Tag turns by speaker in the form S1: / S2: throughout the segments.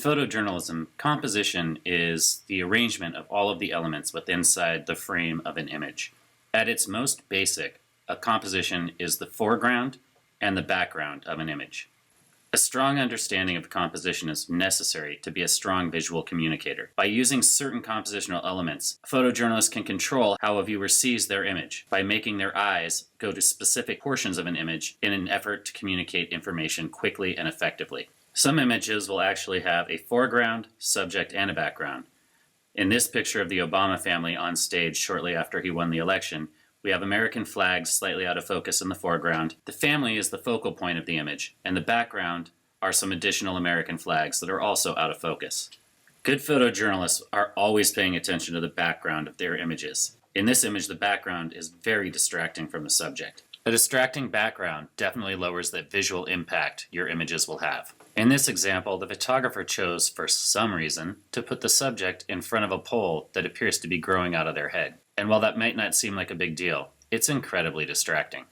S1: photojournalism, composition is the arrangement of all of the elements within inside the frame of an image. At its most basic, a composition is the foreground and the background of an image. A strong understanding of composition is necessary to be a strong visual communicator. By using certain compositional elements, a photojournalist can control how a viewer sees their image by making their eyes go to specific portions of an image in an effort to communicate information quickly and effectively. Some images will actually have a foreground, subject, and a background. In this picture of the Obama family on stage shortly after he won the election, we have American flags slightly out of focus in the foreground. The family is the focal point of the image, and the background are some additional American flags that are also out of focus. Good photojournalists are always paying attention to the background of their images. In this image, the background is very distracting from the subject. A distracting background definitely lowers the visual impact your images will have. In this example, the photographer chose, for some reason, to put the subject in front of a pole that appears to be growing out of their head. And while that might not seem like a big deal, it's incredibly distracting.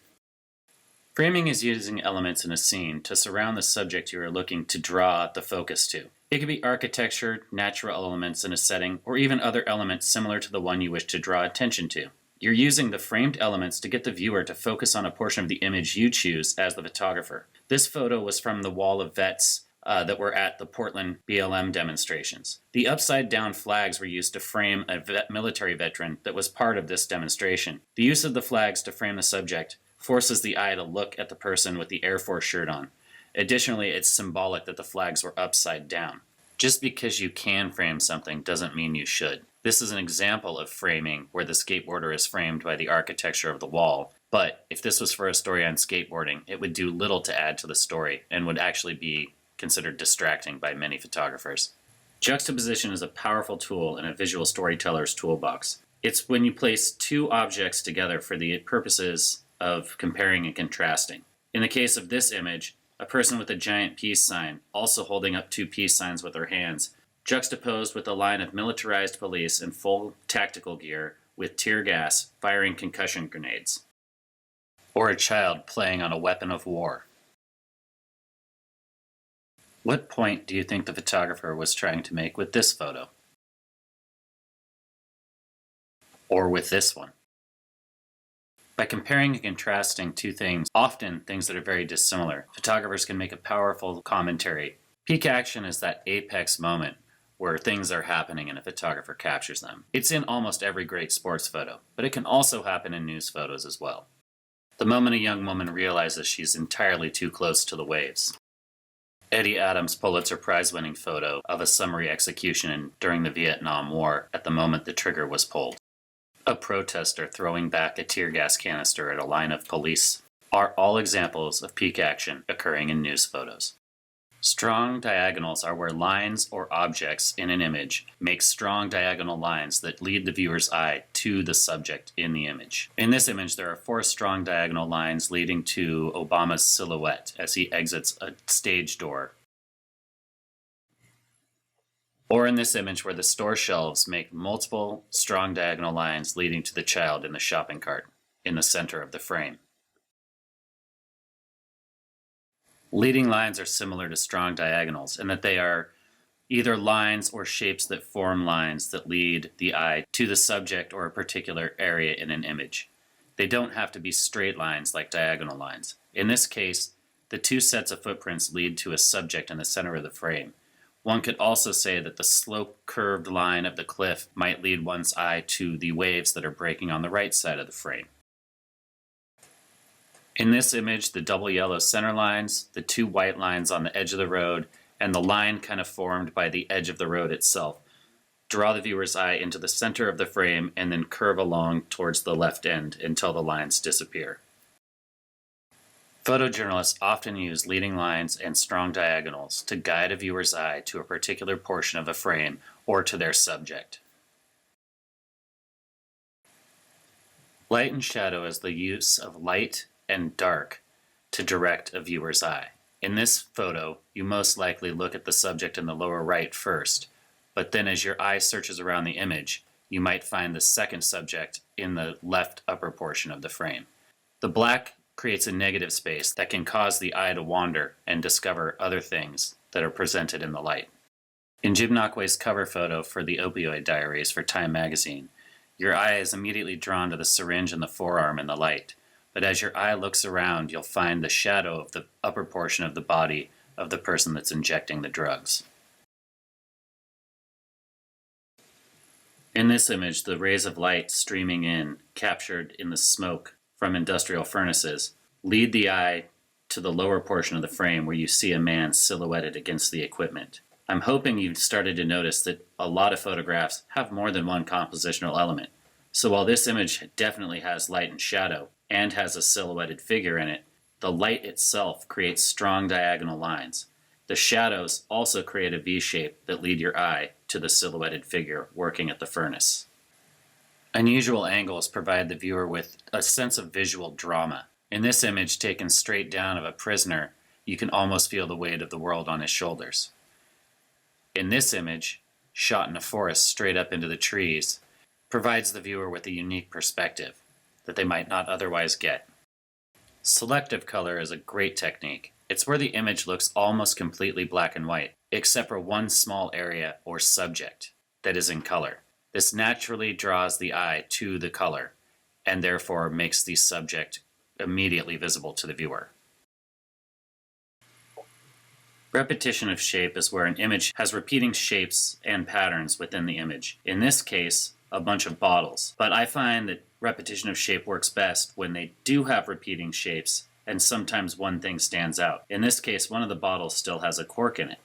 S1: Framing is using elements in a scene to surround the subject you are looking to draw the focus to. It could be architecture, natural elements in a setting, or even other elements similar to the one you wish to draw attention to. You're using the framed elements to get the viewer to focus on a portion of the image you choose as the photographer. This photo was from the wall of vets that were at the Portland BLM demonstrations. The upside-down flags were used to frame a military veteran that was part of this demonstration. The use of the flags to frame the subject forces the eye to look at the person with the Air Force shirt on. Additionally, it's symbolic that the flags were upside down. Just because you can frame something doesn't mean you should. This is an example of framing where the skateboarder is framed by the architecture of the wall, but if this was for a story on skateboarding, it would do little to add to the story and would actually be considered distracting by many photographers. Juxtaposition is a powerful tool in a visual storyteller's toolbox. It's when you place two objects together for the purposes of comparing and contrasting. In the case of this image, a person with a giant peace sign, also holding up two peace signs with their hands, juxtaposed with a line of militarized police in full tactical gear with tear gas firing concussion grenades. Or a child playing on a weapon of war. What point do you think the photographer was trying to make with this photo? Or with this one? By comparing and contrasting two things, often things that are very dissimilar, photographers can make a powerful commentary. Peak action is that apex moment where things are happening and a photographer captures them. It's in almost every great sports photo, but it can also happen in news photos as well. The moment a young woman realizes she's entirely too close to the waves. Eddie Adams' Pulitzer Prize-winning photo of a summary execution during the Vietnam War at the moment the trigger was pulled. A protester throwing back a tear gas canister at a line of police are all examples of peak action occurring in news photos. Strong diagonals are where lines or objects in an image make strong diagonal lines that lead the viewer's eye to the subject in the image. In this image, there are 4 strong diagonal lines leading to Obama's silhouette as he exits a stage door. Or in this image where the store shelves make multiple strong diagonal lines leading to the child in the shopping cart in the center of the frame. Leading lines are similar to strong diagonals in that they are either lines or shapes that form lines that lead the eye to the subject or a particular area in an image. They don't have to be straight lines like diagonal lines. In this case, the 2 sets of footprints lead to a subject in the center of the frame. One could also say that the sloped curved line of the cliff might lead one's eye to the waves that are breaking on the right side of the frame. In this image, the double yellow center lines, the 2 white lines on the edge of the road, and the line kind of formed by the edge of the road itself draw the viewer's eye into the center of the frame and then curve along towards the left end until the lines disappear. Photojournalists often use leading lines and strong diagonals to guide a viewer's eye to a particular portion of a frame or to their subject. Light and shadow is the use of light and dark to direct a viewer's eye. In this photo, you most likely look at the subject in the lower right first, but then as your eye searches around the image, you might find the second subject in the left upper portion of the frame. The black creates a negative space that can cause the eye to wander and discover other things that are presented in the light. In Jim Nakway's cover photo for the Opioid Diaries for Time magazine, your eye is immediately drawn to the syringe in the forearm in the light, but as your eye looks around, you'll find the shadow of the upper portion of the body of the person that's injecting the drugs. In this image, the rays of light streaming in, captured in the smoke from industrial furnaces, lead the eye to the lower portion of the frame where you see a man silhouetted against the equipment. I'm hoping you've started to notice that a lot of photographs have more than one compositional element. So while this image definitely has light and shadow and has a silhouetted figure in it, the light itself creates strong diagonal lines. The shadows also create a V shape that lead your eye to the silhouetted figure working at the furnace. Unusual angles provide the viewer with a sense of visual drama. In this image taken straight down of a prisoner, you can almost feel the weight of the world on his shoulders. In this image, shot in a forest straight up into the trees, provides the viewer with a unique perspective that they might not otherwise get. Selective color is a great technique. It's where the image looks almost completely black and white, except for one small area or subject that is in color. This naturally draws the eye to the color, and therefore makes the subject immediately visible to the viewer. Repetition of shape is where an image has repeating shapes and patterns within the image. In this case, a bunch of bottles. But I find that repetition of shape works best when they do have repeating shapes and sometimes one thing stands out. In this case, one of the bottles still has a cork in it.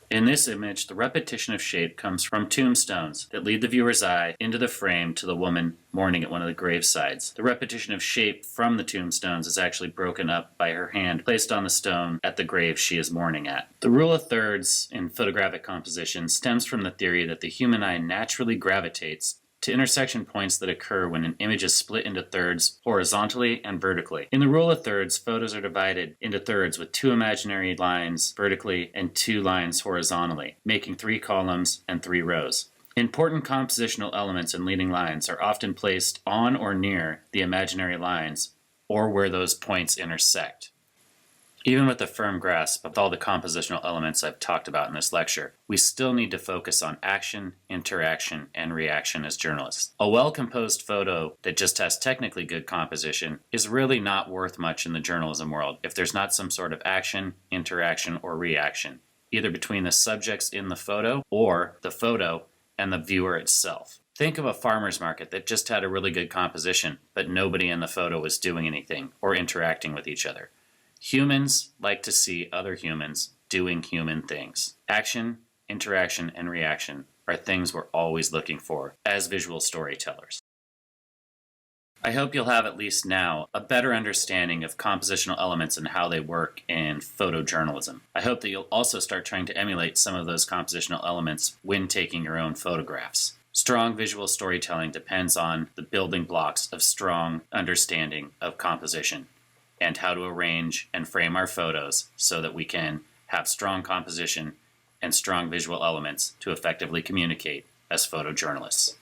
S1: In this image, the repetition of shape comes from tombstones that lead the viewer's eye into the frame to the woman mourning at one of the gravesides. The repetition of shape from the tombstones is actually broken up by her hand placed on the stone at the grave she is mourning at. The rule of thirds in photographic composition stems from the theory that the human eye naturally gravitates to intersection points that occur when an image is split into thirds horizontally and vertically. In the rule of thirds, photos are divided into thirds with 2 imaginary lines vertically and 2 lines horizontally, making 3 columns and 3 rows. Important compositional elements and leading lines are often placed on or near the imaginary lines or where those points intersect. Even with a firm grasp of all the compositional elements I've talked about in this lecture, we still need to focus on action, interaction, and reaction as journalists. A well-composed photo that just has technically good composition is really not worth much in the journalism world if there's not some sort of action, interaction, or reaction, either between the subjects in the photo or the photo and the viewer itself. Think of a farmer's market that just had a really good composition, but nobody in the photo was doing anything or interacting with each other. Humans like to see other humans doing human things. Action, interaction, and reaction are things we're always looking for as visual storytellers. I hope you'll have at least now a better understanding of compositional elements and how they work in photojournalism. I hope that you'll also start trying to emulate some of those compositional elements when taking your own photographs. Strong visual storytelling depends on the building blocks of strong understanding of composition and how to arrange and frame our photos so that we can have strong composition and strong visual elements to effectively communicate as photojournalists.